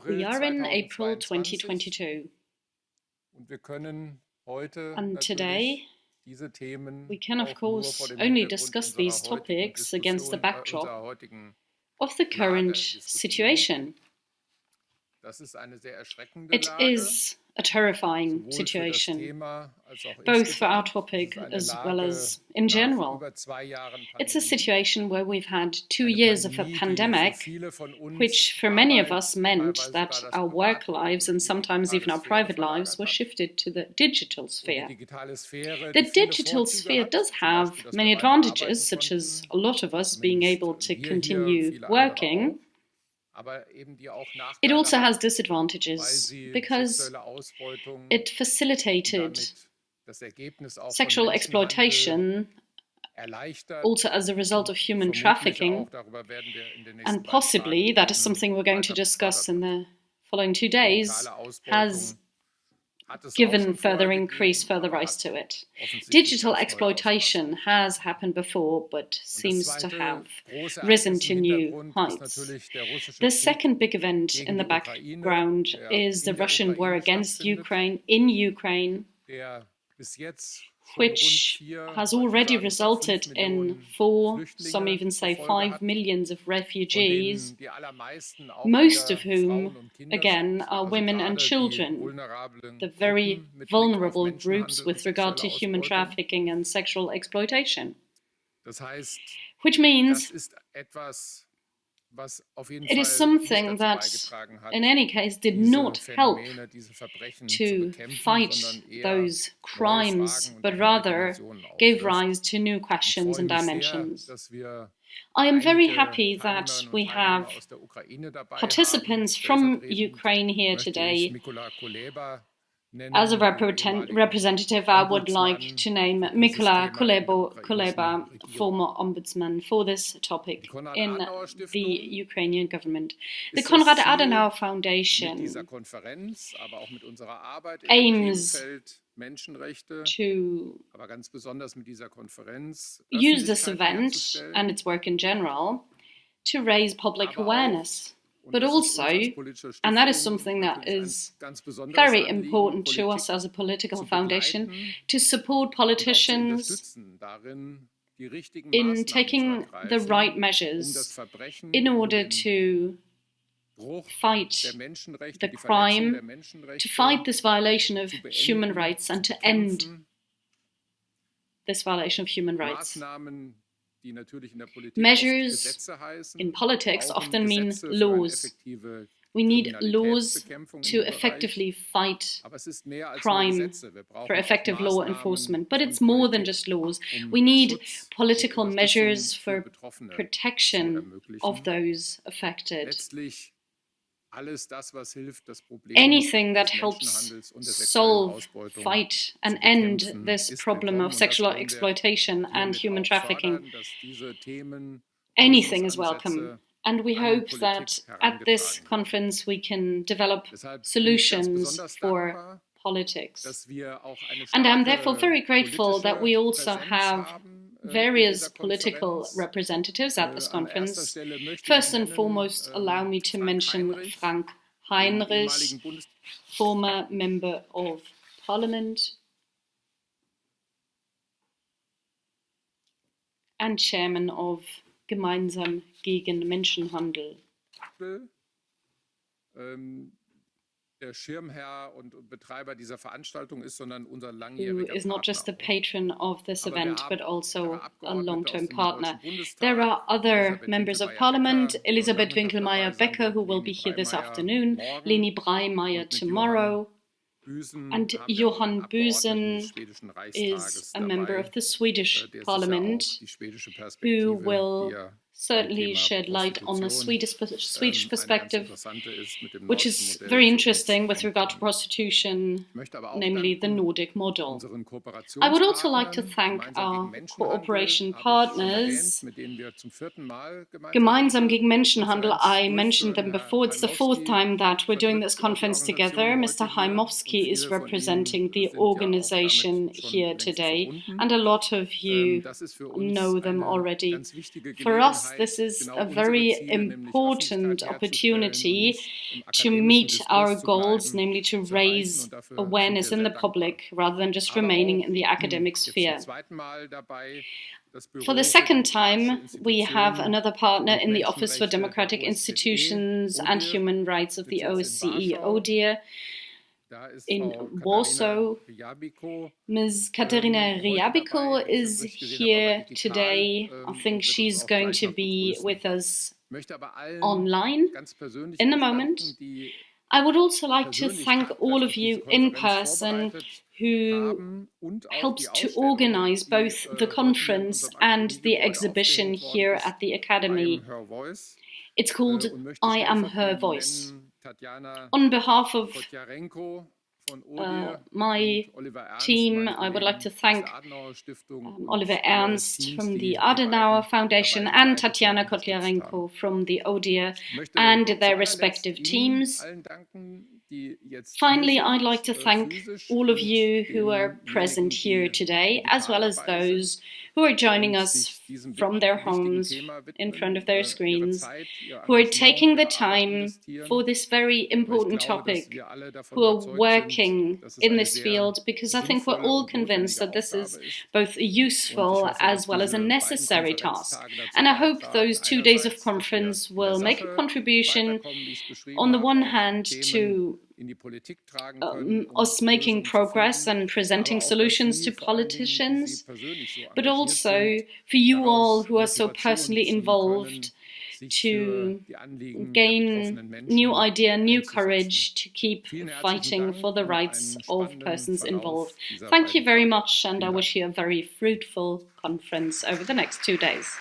We are in April 2022, and today we can of course only discuss these topics against the backdrop of the current situation. It is a terrifying situation, both for our topic as well as in general. It's a situation where we've had 2 years of a pandemic, which for many of us meant that our work lives and sometimes even our private lives were shifted to the digital sphere. The digital sphere does have many advantages, such as a lot of us being able to continue working. It also has disadvantages because it facilitated sexual exploitation, also as a result of human trafficking, and possibly, that is something we're going to discuss in the following 2 days, has given further rise to it. Digital exploitation has happened before, but seems to have risen to new heights. The second big event in the background is the Russian war against Ukraine in Ukraine, which has already resulted in 4, some even say 5 million of refugees, most of whom, again, are women and children, the very vulnerable groups with regard to human trafficking and sexual exploitation. Which means it is something that, in any case, did not help to fight those crimes, but rather gave rise to new questions and dimensions. I am very happy that we have participants from Ukraine here today. As a representative, I would like to name Mykola Kuleba, former ombudsman, for this topic in the Ukrainian government. The Konrad Adenauer Foundation aims to use this event and its work in general to raise public awareness, but also, and that is something that is very important to us as a political foundation, to support politicians in taking the right measures in order to fight the crime, to fight this violation of human rights and to end this violation of human rights. Measures in politics often mean laws. We need laws to effectively fight crime for effective law enforcement. But it's more than just laws. We need political measures for protection of those affected. Anything that helps solve, fight, and end this problem of sexual exploitation and human trafficking, anything is welcome. And we hope that at this conference we can develop solutions for politics. And I'm therefore very grateful that we also have various political representatives at this conference. First and foremost, allow me to mention Frank Heinrich, former member of parliament and chairman of Gemeinsam gegen Menschenhandel. Who is not just the patron of this event, but also a long-term partner. There are other members of parliament, Elisabeth Winkelmeier-Becker, who will be here this afternoon, Leni Breimeyer tomorrow, and Johan Büsen is a member of the Swedish parliament, who will certainly shed light on the Swedish perspective, which is very interesting with regard to prostitution, namely the Nordic model. I would also like to thank our cooperation partners. Gemeinsam gegen Menschenhandel, I mentioned them before. It's the 4th time that we're doing this conference together. Mr. Haimowski is representing the organization here today, and a lot of you know them already. For us, us, this is a very important opportunity to meet our goals, namely to raise awareness in the public rather than just remaining in the academic sphere. For the second time, we have another partner in the Office for Democratic Institutions and Human Rights of the OSCE, ODIHR, in Warsaw. Ms. Katerina Ryabiko is here today. I think she's going to be with us online in a moment. I would also like to thank all of you in person who helped to organize both the conference and the exhibition here at the Academy. It's called I Am Her Voice. On behalf of my team, I would like to thank Oliver Ernst from the Adenauer Foundation and Tatiana Kotliarenko from the ODIHR and their respective teams. Finally, I'd like to thank all of you who are present here today, as well as those who are joining us from their homes in front of their screens, who are taking the time for this very important topic, who are working in this field, because I think we're all convinced that this is both a useful as well as a necessary task. And I hope those 2 days of conference will make a contribution, on the one hand, to us making progress and presenting solutions to politicians, but also for you all who are so personally involved to gain new idea, new courage to keep fighting for the rights of persons involved. Thank you very much, and I wish you a very fruitful conference over the next 2 days.